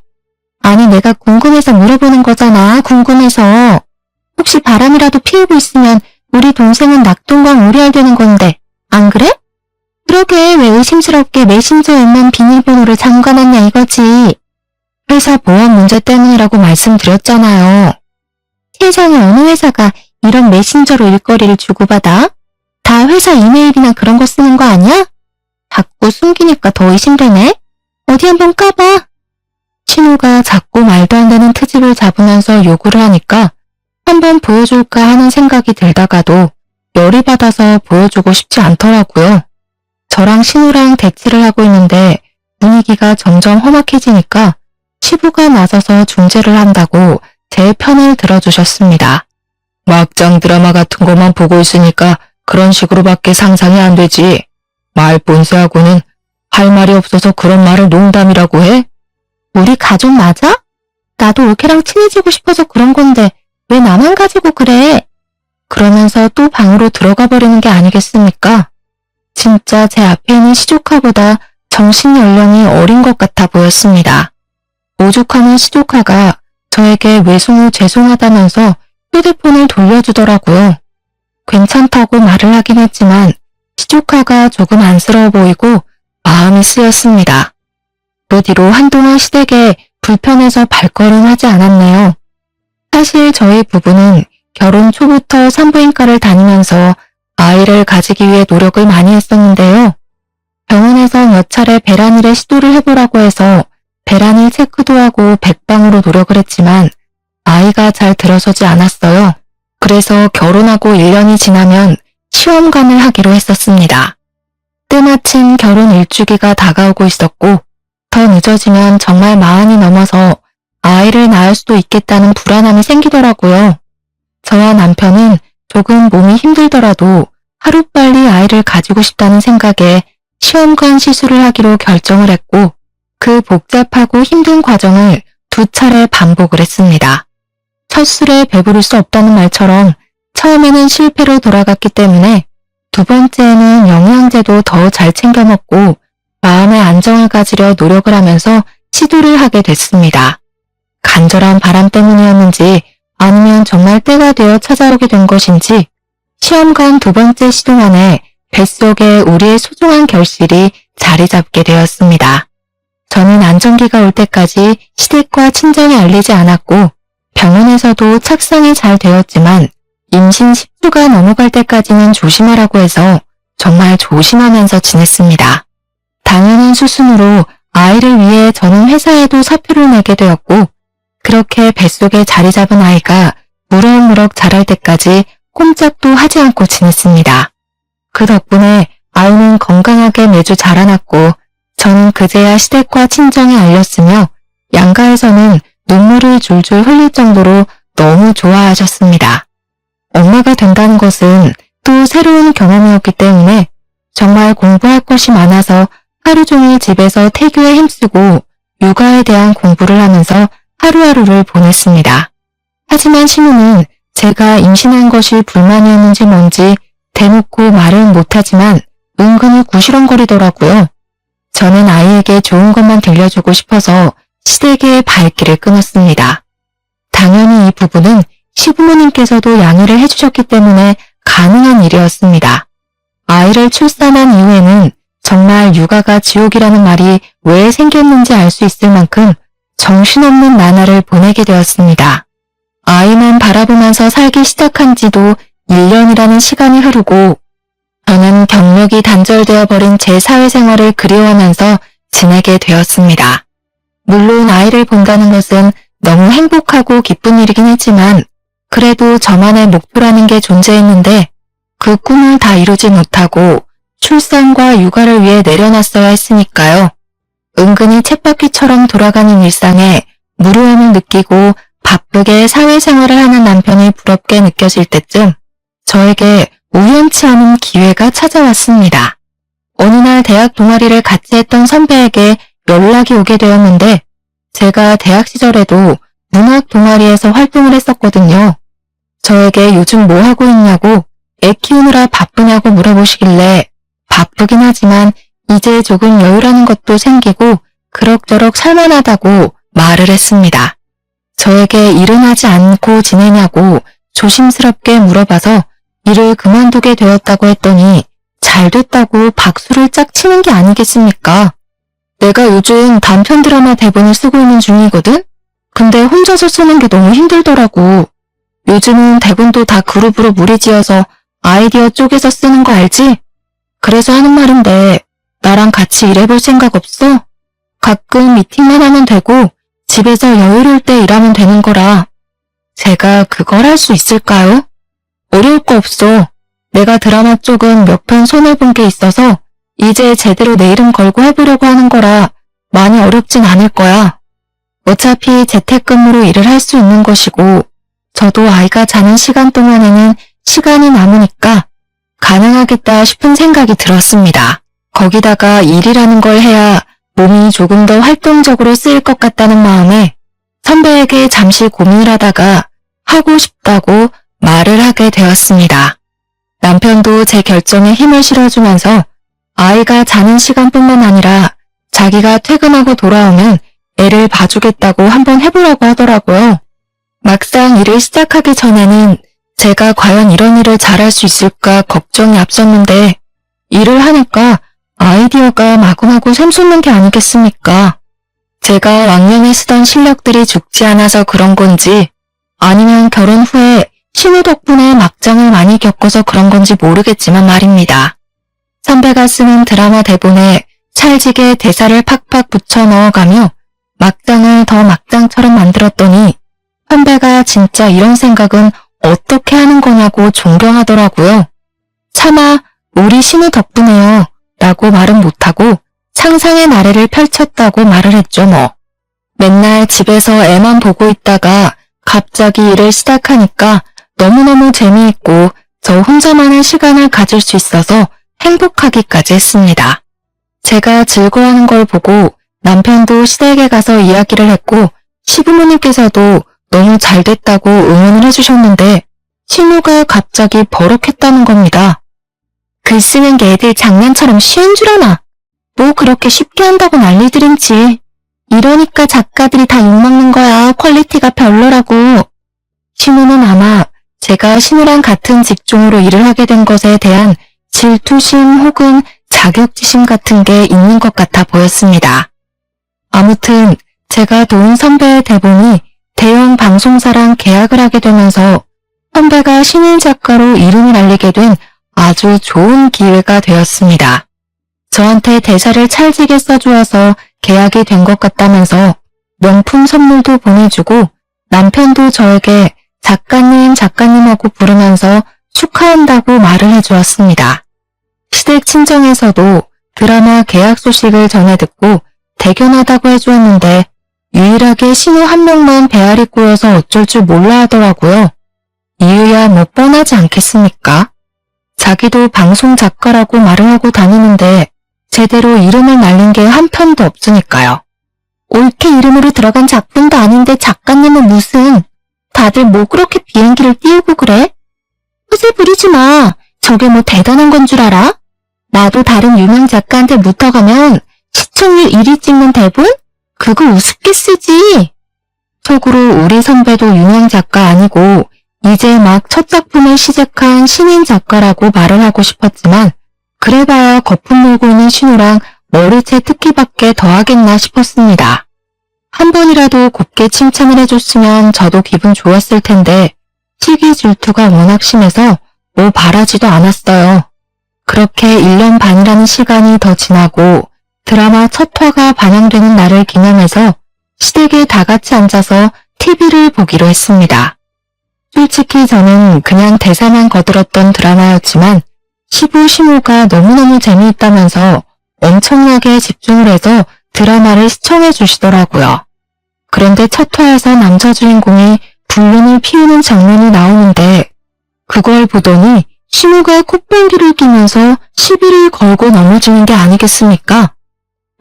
아니 내가 궁금해서 물어보는 거잖아. 궁금해서. 혹시 바람이라도 피우고 있으면 우리 동생은 낙동강 오리알 되는 건데 안 그래? 그러게 왜 의심스럽게 메신저 앱만 비밀번호를 잠가놨냐 이거지. 회사 보안 문제 때문이라고 말씀드렸잖아요. 세상에 어느 회사가 이런 메신저로 일거리를 주고받아? 다 회사 이메일이나 그런 거 쓰는 거 아니야? 자꾸 숨기니까 더 의심되네. 어디 한번 까봐. 신우가 자꾸 말도 안 되는 트집을 잡으면서 요구를 하니까 한번 보여줄까 하는 생각이 들다가도 열이 받아서 보여주고 싶지 않더라고요. 저랑 신우랑 대치를 하고 있는데 분위기가 점점 험악해지니까 시부가 나서서 중재를 한다고 제 편을 들어주셨습니다. 막장 드라마 같은 것만 보고 있으니까 그런 식으로밖에 상상이 안 되지. 말 본세하고는 할 말이 없어서 그런 말을 농담이라고 해? 우리 가족 맞아? 나도 올케랑 친해지고 싶어서 그런 건데 왜 나만 가지고 그래? 그러면서 또 방으로 들어가 버리는 게 아니겠습니까? 진짜 제 앞에 있는 시조카보다 정신 연령이 어린 것 같아 보였습니다. 오죽하면 시조카가 저에게 외숙 후 죄송하다면서 휴대폰을 돌려주더라고요. 괜찮다고 말을 하긴 했지만 시조카가 조금 안쓰러워 보이고 마음이 쓰였습니다. 그 뒤로 한동안 시댁에 불편해서 발걸음하지 않았네요. 사실 저희 부부는 결혼 초부터 산부인과를 다니면서 아이를 가지기 위해 노력을 많이 했었는데요. 병원에서 몇 차례 배란일에 시도를 해보라고 해서 배란일 체크도 하고 백방으로 노력을 했지만 아이가 잘 들어서지 않았어요. 그래서 결혼하고 1년이 지나면 시험관을 하기로 했었습니다. 때마침 결혼 일주기가 다가오고 있었고 더 늦어지면 정말 마흔이 넘어서 아이를 낳을 수도 있겠다는 불안함이 생기더라고요. 저와 남편은 조금 몸이 힘들더라도 하루빨리 아이를 가지고 싶다는 생각에 시험관 시술을 하기로 결정을 했고 그 복잡하고 힘든 과정을 2차례 반복을 했습니다. 첫 술에 배부를 수 없다는 말처럼 처음에는 실패로 돌아갔기 때문에 2번째에는 영양제도 더 잘 챙겨 먹고 마음의 안정을 가지려 노력을 하면서 시도를 하게 됐습니다. 간절한 바람 때문이었는지 아니면 정말 때가 되어 찾아오게 된 것인지 시험관 2번째 시도 만에 뱃속에 우리의 소중한 결실이 자리 잡게 되었습니다. 저는 안정기가 올 때까지 시댁과 친정에 알리지 않았고 병원에서도 착상이 잘 되었지만 임신 10주가 넘어갈 때까지는 조심하라고 해서 정말 조심하면서 지냈습니다. 당연한 수순으로 아이를 위해 저는 회사에도 사표를 내게 되었고 그렇게 뱃속에 자리 잡은 아이가 무럭무럭 자랄 때까지 꼼짝도 하지 않고 지냈습니다. 그 덕분에 아이는 건강하게 매주 자라났고 저는 그제야 시댁과 친정에 알렸으며 양가에서는 눈물을 줄줄 흘릴 정도로 너무 좋아하셨습니다. 엄마가 된다는 것은 또 새로운 경험이었기 때문에 정말 공부할 것이 많아서 하루 종일 집에서 태교에 힘쓰고 육아에 대한 공부를 하면서 하루하루를 보냈습니다. 하지만 신우는 제가 임신한 것이 불만이었는지 뭔지 대놓고 말은 못하지만 은근히 구시렁거리더라고요. 저는 아이에게 좋은 것만 들려주고 싶어서 시댁의 발길을 끊었습니다. 당연히 이 부분은 시부모님께서도 양해를 해주셨기 때문에 가능한 일이었습니다. 아이를 출산한 이후에는 정말 육아가 지옥이라는 말이 왜 생겼는지 알 수 있을 만큼 정신없는 나날을 보내게 되었습니다. 아이만 바라보면서 살기 시작한 지도 1년이라는 시간이 흐르고 저는 경력이 단절되어 버린 제 사회생활을 그리워하면서 지내게 되었습니다. 물론 아이를 본다는 것은 너무 행복하고 기쁜 일이긴 했지만 그래도 저만의 목표라는 게 존재했는데 그 꿈을 다 이루지 못하고 출산과 육아를 위해 내려놨어야 했으니까요. 은근히 쳇바퀴처럼 돌아가는 일상에 무료함을 느끼고 바쁘게 사회생활을 하는 남편이 부럽게 느껴질 때쯤 저에게 우연치 않은 기회가 찾아왔습니다. 어느 날 대학 동아리를 같이 했던 선배에게 연락이 오게 되었는데 제가 대학 시절에도 문학 동아리에서 활동을 했었거든요. 저에게 요즘 뭐 하고 있냐고 애 키우느라 바쁘냐고 물어보시길래 바쁘긴 하지만 이제 조금 여유라는 것도 생기고 그럭저럭 살만하다고 말을 했습니다. 저에게 일은 하지 않고 지내냐고 조심스럽게 물어봐서 일을 그만두게 되었다고 했더니 잘 됐다고 박수를 짝 치는 게 아니겠습니까? 내가 요즘 단편 드라마 대본을 쓰고 있는 중이거든? 근데 혼자서 쓰는 게 너무 힘들더라고. 요즘은 대본도 다 그룹으로 무리지어서 아이디어 쪼개서 쓰는 거 알지? 그래서 하는 말인데 나랑 같이 일해볼 생각 없어? 가끔 미팅만 하면 되고 집에서 여유로울 때 일하면 되는 거라. 제가 그걸 할 수 있을까요? 어려울 거 없어. 내가 드라마 쪽은 몇 편 손해본 게 있어서 이제 제대로 내 이름 걸고 해보려고 하는 거라 많이 어렵진 않을 거야. 어차피 재택근무로 일을 할 수 있는 것이고 저도 아이가 자는 시간 동안에는 시간이 남으니까 가능하겠다 싶은 생각이 들었습니다. 거기다가 일이라는 걸 해야 몸이 조금 더 활동적으로 쓰일 것 같다는 마음에 선배에게 잠시 고민을 하다가 하고 싶다고 말을 하게 되었습니다. 남편도 제 결정에 힘을 실어주면서 아이가 자는 시간뿐만 아니라 자기가 퇴근하고 돌아오면 애를 봐주겠다고 한번 해보라고 하더라고요. 막상 일을 시작하기 전에는 제가 과연 이런 일을 잘할 수 있을까 걱정이 앞섰는데 일을 하니까 아이디어가 마구마구 샘솟는 게 아니겠습니까? 제가 왕년에 쓰던 실력들이 죽지 않아서 그런 건지 아니면 결혼 후에 신우 덕분에 막장을 많이 겪어서 그런 건지 모르겠지만 말입니다. 선배가 쓰는 드라마 대본에 찰지게 대사를 팍팍 붙여 넣어가며 막장을 더 막장처럼 만들었더니 선배가 진짜 이런 생각은 어떻게 하는 거냐고 존경하더라고요. 차마 우리 신우 덕분에요 라고 말은 못하고 상상의 나래를 펼쳤다고 말을 했죠 뭐. 맨날 집에서 애만 보고 있다가 갑자기 일을 시작하니까 너무너무 재미있고 저 혼자만의 시간을 가질 수 있어서 행복하기까지 했습니다. 제가 즐거워하는 걸 보고 남편도 시댁에 가서 이야기를 했고 시부모님께서도 너무 잘 됐다고 응원을 해주셨는데 신우가 갑자기 버럭했다는 겁니다. 글 쓰는 게 애들 장난처럼 쉬운 줄 아나? 뭐 그렇게 쉽게 한다고 난리들인지. 이러니까 작가들이 다 욕먹는 거야. 퀄리티가 별로라고. 신우는 아마 제가 신우랑 같은 직종으로 일을 하게 된 것에 대한 질투심 혹은 자격지심 같은 게 있는 것 같아 보였습니다. 아무튼 제가 도운 선배의 대본이 대형 방송사랑 계약을 하게 되면서 선배가 신인 작가로 이름을 알리게 된 아주 좋은 기회가 되었습니다. 저한테 대사를 찰지게 써주어서 계약이 된 것 같다면서 명품 선물도 보내주고 남편도 저에게 작가님하고 부르면서 축하한다고 말을 해주었습니다. 시댁 친정에서도 드라마 계약 소식을 전해 듣고 대견하다고 해주었는데 유일하게 신우 한 명만 배알이 꼬여서 어쩔 줄 몰라 하더라고요. 이유야 뭐 뻔하지 않겠습니까? 자기도 방송 작가라고 말을 하고 다니는데 제대로 이름을 날린 게 한 편도 없으니까요. 옳게 이름으로 들어간 작품도 아닌데 작가님은 무슨 다들 뭐 그렇게 비행기를 띄우고 그래? 허세 부리지 마. 저게 뭐 대단한 건 줄 알아? 나도 다른 유명 작가한테 묻어가면 시청률 1위 찍는 대본? 그거 우습게 쓰지. 속으로 우리 선배도 유명 작가 아니고 이제 막 첫 작품을 시작한 신인 작가라고 말을 하고 싶었지만 그래봐야 거품 물고 있는 신우랑 머리채 특기밖에 더하겠나 싶었습니다. 한 번이라도 곱게 칭찬을 해줬으면 저도 기분 좋았을 텐데 시기 질투가 워낙 심해서 뭐 바라지도 않았어요. 그렇게 1년 반이라는 시간이 더 지나고 드라마 첫 화가 반영되는 날을 기념해서 시댁에 다 같이 앉아서 TV를 보기로 했습니다. 솔직히 저는 그냥 대사만 거들었던 드라마였지만 시부 신우가 너무너무 재미있다면서 엄청나게 집중을 해서 드라마를 시청해 주시더라고요. 그런데 첫 화에서 남자 주인공이 불륜을 피우는 장면이 나오는데 그걸 보더니 신우가 콧방귀를 끼면서 시비를 걸고 넘어지는 게 아니겠습니까?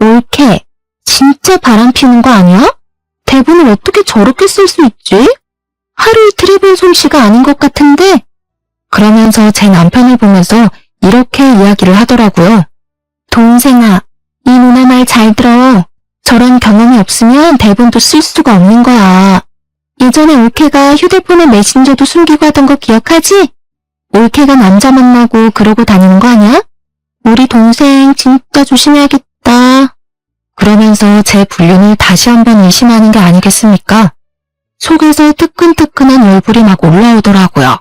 옳게 진짜 바람 피우는 거 아니야? 대본을 어떻게 저렇게 쓸 수 있지? 하루 이틀 해본 솜씨가 아닌 것 같은데? 그러면서 제 남편을 보면서 이렇게 이야기를 하더라고요. 동생아, 이 누나 말 잘 들어. 저런 경험이 없으면 대본도 쓸 수가 없는 거야. 예전에 올케가 휴대폰에 메신저도 숨기고 하던 거 기억하지? 올케가 남자 만나고 그러고 다니는 거 아니야? 우리 동생 진짜 조심해야겠다. 그러면서 제 불륜을 다시 한번 의심하는 게 아니겠습니까? 속에서 뜨끈뜨끈한 얼굴이 막 올라오더라고요.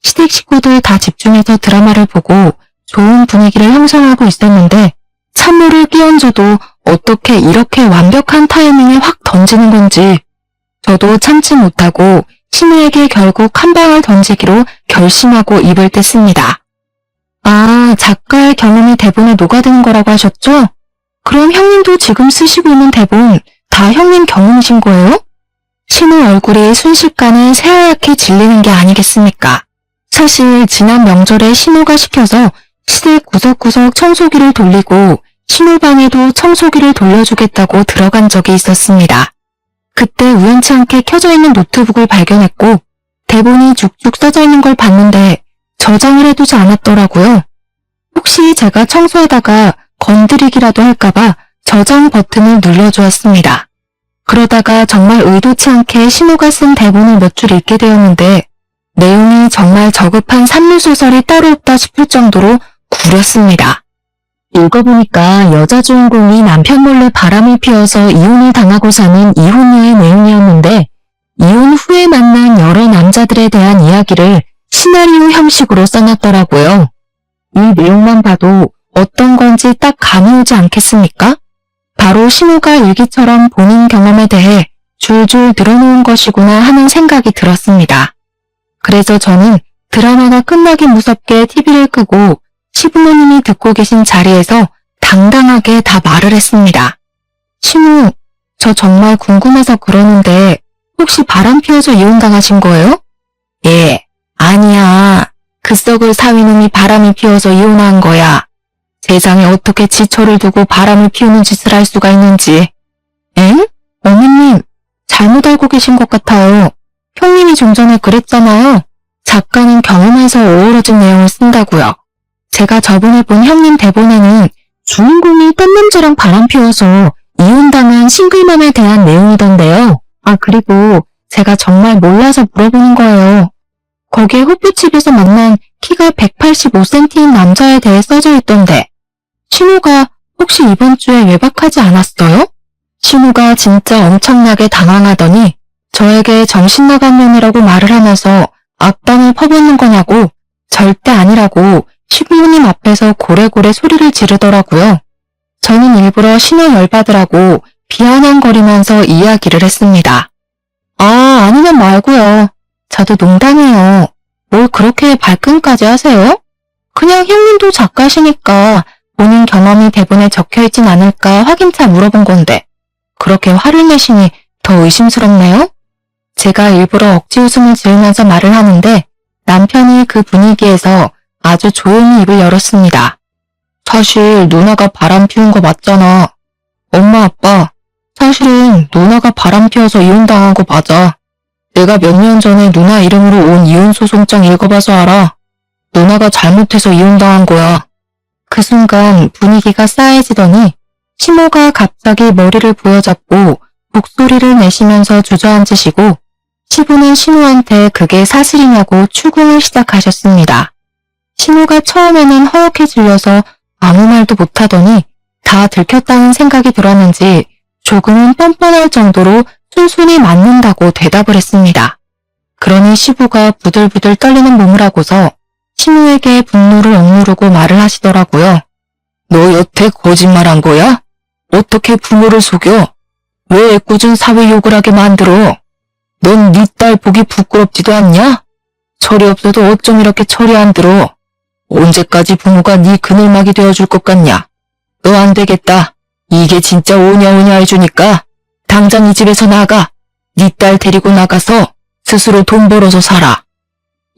시댁 식구들 다 집중해서 드라마를 보고 좋은 분위기를 형성하고 있었는데 찬물을 끼얹어도 어떻게 이렇게 완벽한 타이밍에 확 던지는 건지 저도 참지 못하고 신우에게 결국 한 방을 던지기로 결심하고 입을 뗐습니다. 아, 작가의 경험이 대본에 녹아드는 거라고 하셨죠? 그럼 형님도 지금 쓰시고 있는 대본 다 형님 경험이신 거예요? 신우 얼굴이 순식간에 새하얗게 질리는 게 아니겠습니까? 사실 지난 명절에 신우가 시켜서 시댁 구석구석 청소기를 돌리고 신우 방에도 청소기를 돌려주겠다고 들어간 적이 있었습니다. 그때 우연치 않게 켜져 있는 노트북을 발견했고 대본이 쭉쭉 써져 있는 걸 봤는데 저장을 해두지 않았더라고요. 혹시 제가 청소하다가 건드리기라도 할까봐 저장 버튼을 눌러주었습니다. 그러다가 정말 의도치 않게 신우가 쓴 대본을 몇 줄 읽게 되었는데 내용이 정말 저급한 산류소설이 따로 없다 싶을 정도로 구렸습니다. 읽어보니까 여자 주인공이 남편 몰래 바람을 피워서 이혼을 당하고 사는 이혼녀의 내용이었는데 이혼 후에 만난 여러 남자들에 대한 이야기를 시나리오 형식으로 써놨더라고요. 이 내용만 봐도 어떤 건지 딱 감이 오지 않겠습니까? 바로 신우가 일기처럼 본인 경험에 대해 줄줄 늘어놓은 것이구나 하는 생각이 들었습니다. 그래서 저는 드라마가 끝나기 무섭게 TV를 끄고 시부모님이 듣고 계신 자리에서 당당하게 다 말을 했습니다. 신우, 저 정말 궁금해서 그러는데 혹시 바람 피워서 이혼당하신 거예요? 예, 아니야. 그 썩을 사위놈이 바람이 피워서 이혼한 거야. 세상에 어떻게 지초를 두고 바람을 피우는 짓을 할 수가 있는지. 엥? 어머님, 잘못 알고 계신 것 같아요. 형님이 좀 전에 그랬잖아요. 작가는 경험에서 어우러진 내용을 쓴다고요. 제가 저번에 본 형님 대본에는 주인공이 딴 남자랑 바람 피워서 이혼당한 싱글맘에 대한 내용이던데요. 아, 그리고 제가 정말 몰라서 물어보는 거예요. 거기에 호프집에서 만난 키가 185cm인 남자에 대해 써져 있던데 신우가 혹시 이번 주에 외박하지 않았어요? 신우가 진짜 엄청나게 당황하더니 저에게 정신나간 년이라고 말을 하면서 악담을 퍼붓는 거냐고 절대 아니라고 시부모님 앞에서 고래고래 소리를 지르더라고요. 저는 일부러 신우 열받으라고 비아냥거리면서 이야기를 했습니다. 아, 아니면 말고요. 저도 농담이에요. 뭘 그렇게 발끈까지 하세요? 그냥 형님도 작가시니까 본인 경험이 대본에 적혀있진 않을까 확인차 물어본 건데 그렇게 화를 내시니 더 의심스럽네요? 제가 일부러 억지 웃음을 지으면서 말을 하는데 남편이 그 분위기에서 아주 조용히 입을 열었습니다. 사실 누나가 바람 피운 거 맞잖아. 엄마 아빠, 사실은 누나가 바람 피워서 이혼당한 거 맞아. 내가 몇 년 전에 누나 이름으로 온 이혼소송장 읽어봐서 알아. 누나가 잘못해서 이혼당한 거야. 그 순간 분위기가 싸해지더니 시모가 갑자기 머리를 부여잡고 목소리를 내시면서 주저앉으시고 시부는 신우한테 그게 사실이냐고 추궁을 시작하셨습니다. 신우가 처음에는 허옇게 질려서 아무 말도 못하더니 다 들켰다는 생각이 들었는지 조금은 뻔뻔할 정도로 순순히 맞는다고 대답을 했습니다. 그러니 시부가 부들부들 떨리는 몸을 하고서 신우에게 분노를 억누르고 말을 하시더라고요. 너 여태 거짓말한 거야? 어떻게 부모를 속여? 왜 애꿎은 사위 욕을 하게 만들어? 넌 네 딸 보기 부끄럽지도 않냐? 철이 없어도 어쩜 이렇게 철이 안 들어? 언제까지 부모가 네 그늘막이 되어줄 것 같냐? 너 안 되겠다. 이게 진짜 오냐오냐 해주니까 당장 이 집에서 나가. 네 딸 데리고 나가서 스스로 돈 벌어서 살아.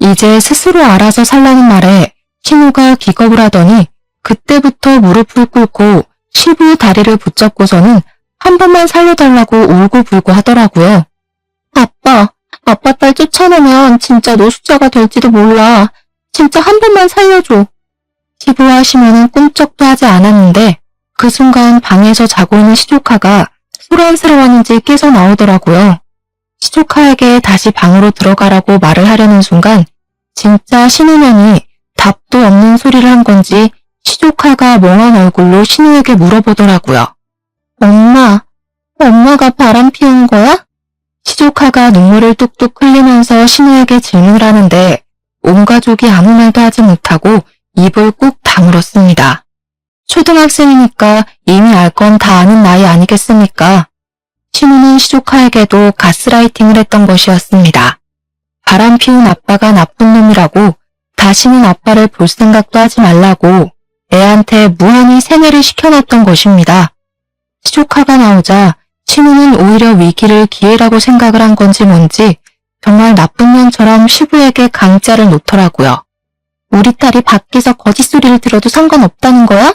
이제 스스로 알아서 살라는 말에 신우가 기겁을 하더니 그때부터 무릎을 꿇고 시부 다리를 붙잡고서는 한 번만 살려달라고 울고불고 하더라고요. 아빠 딸 쫓아내면 진짜 노숙자가 될지도 몰라. 진짜 한 번만 살려줘. 시부와 시모는 꿈쩍도 하지 않았는데 그 순간 방에서 자고 있는 시조카가 소란스러웠는지 깨서 나오더라고요. 시조카에게 다시 방으로 들어가라고 말을 하려는 순간 진짜 신우면이 답도 없는 소리를 한 건지 시조카가 멍한 얼굴로 신우에게 물어보더라고요. 엄마가 바람 피운 거야? 시조카가 눈물을 뚝뚝 흘리면서 신우에게 질문을 하는데 온 가족이 아무 말도 하지 못하고 입을 꾹 다물었습니다. 초등학생이니까 이미 알 건 다 아는 나이 아니겠습니까? 신우는 시조카에게도 가스라이팅을 했던 것이었습니다. 바람 피운 아빠가 나쁜 놈이라고 다시는 아빠를 볼 생각도 하지 말라고 애한테 무한히 세뇌를 시켜놨던 것입니다. 시조카가 나오자 신우는 오히려 위기를 기회라고 생각을 한 건지 뭔지 정말 나쁜 년처럼 시부에게 강짜를 놓더라고요. 우리 딸이 밖에서 거짓소리를 들어도 상관없다는 거야?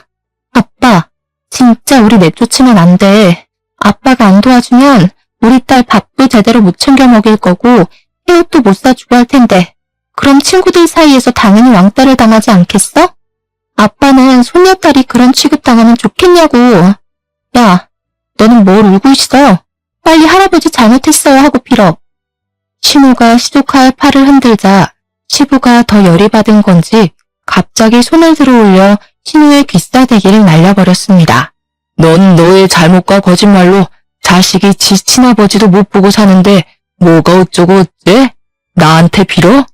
아빠, 진짜 우리 내쫓으면 안 돼. 아빠가 안 도와주면 우리 딸 밥도 제대로 못 챙겨 먹일 거고 헤옷도 못 사주고 할 텐데 그럼 친구들 사이에서 당연히 왕따를 당하지 않겠어? 아빠는 손녀딸이 그런 취급당하면 좋겠냐고. 야, 너는 뭘 울고 있어? 빨리 할아버지 잘못했어요 하고 빌어. 신우가 시조카의 팔을 흔들자 시부가 더 열이 받은 건지 갑자기 손을 들어 올려 신우의 귀싸대기를 날려버렸습니다. 넌 너의 잘못과 거짓말로 자식이 지 친아버지도 못 보고 사는데 뭐가 어쩌고 어째? 나한테 빌어?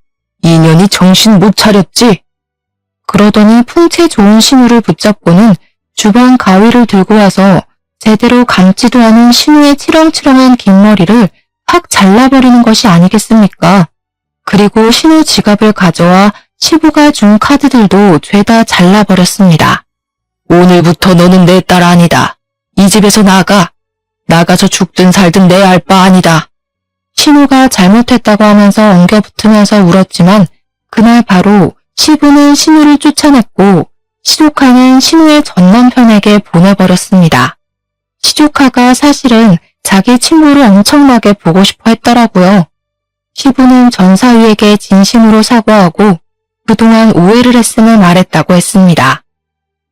인연이 정신 못 차렸지? 그러더니 풍채 좋은 신우를 붙잡고는 주방 가위를 들고 와서 제대로 감지도 않은 신우의 치렁치렁한 긴 머리를 확 잘라버리는 것이 아니겠습니까? 그리고 신우 지갑을 가져와 시부가 준 카드들도 죄다 잘라버렸습니다. 오늘부터 너는 내 딸 아니다. 이 집에서 나가. 나가서 죽든 살든 내 알 바 아니다. 신우가 잘못했다고 하면서 엉겨붙으면서 울었지만 그날 바로 시부는 신우를 쫓아냈고 시조카는 신우의 전남편에게 보내버렸습니다. 시조카가 사실은 자기 친구를 엄청나게 보고 싶어 했더라고요. 시부는 전사위에게 진심으로 사과하고 그동안 오해를 했음을 말했다고 했습니다.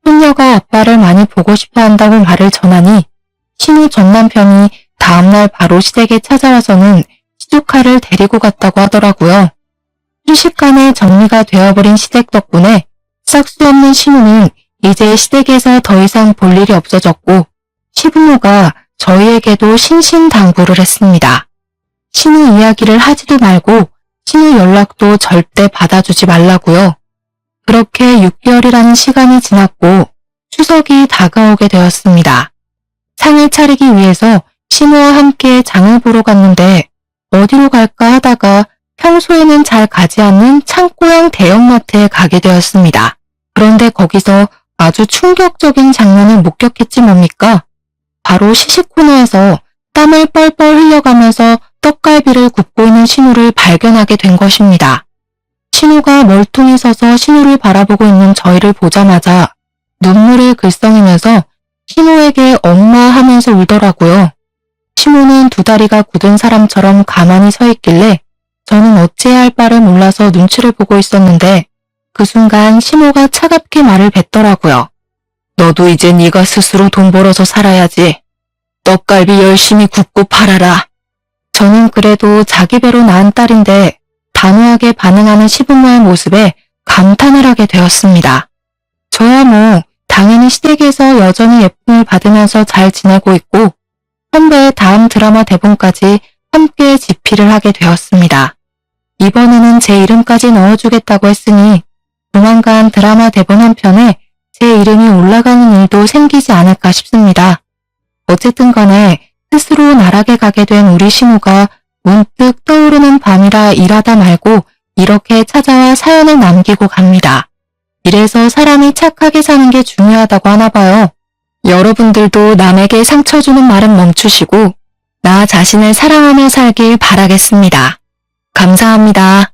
손녀가 아빠를 많이 보고 싶어 한다고 말을 전하니 신우 전남편이 다음날 바로 시댁에 찾아와서는 시조카를 데리고 갔다고 하더라고요. 순식간에 정리가 되어버린 시댁 덕분에 싹수 없는 신우는 이제 시댁에서 더 이상 볼 일이 없어졌고 시부모가 저희에게도 신신당부를 했습니다. 신우 이야기를 하지도 말고 신우 연락도 절대 받아주지 말라고요. 그렇게 6개월이라는 시간이 지났고 추석이 다가오게 되었습니다. 상을 차리기 위해서 신우와 함께 장을 보러 갔는데 어디로 갈까 하다가 평소에는 잘 가지 않는 창고형 대형마트에 가게 되었습니다. 그런데 거기서 아주 충격적인 장면을 목격했지 뭡니까? 바로 시식 코너에서 땀을 뻘뻘 흘려가면서 떡갈비를 굽고 있는 신우를 발견하게 된 것입니다. 신우가 멀뚱히 서서 신우를 바라보고 있는 저희를 보자마자 눈물을 글썽이면서 신우에게 엄마 하면서 울더라고요. 신우는 두 다리가 굳은 사람처럼 가만히 서 있길래 저는 어찌해야 할 바를 몰라서 눈치를 보고 있었는데 그 순간 신우가 차갑게 말을 뱉더라고요. 너도 이제 네가 스스로 돈 벌어서 살아야지. 떡갈비 열심히 굽고 팔아라. 저는 그래도 자기 배로 낳은 딸인데 단호하게 반응하는 시부모의 모습에 감탄을 하게 되었습니다. 저야 뭐 당연히 시댁에서 여전히 예쁨을 받으면서 잘 지내고 있고 선배의 다음 드라마 대본까지 함께 집필을 하게 되었습니다. 이번에는 제 이름까지 넣어주겠다고 했으니 조만간 드라마 대본 한 편에 제 이름이 올라가는 일도 생기지 않을까 싶습니다. 어쨌든 간에 스스로 나락에 가게 된 우리 신우가 문득 떠오르는 밤이라 일하다 말고 이렇게 찾아와 사연을 남기고 갑니다. 이래서 사람이 착하게 사는 게 중요하다고 하나 봐요. 여러분들도 남에게 상처 주는 말은 멈추시고 나 자신을 사랑하며 살길 바라겠습니다. 감사합니다.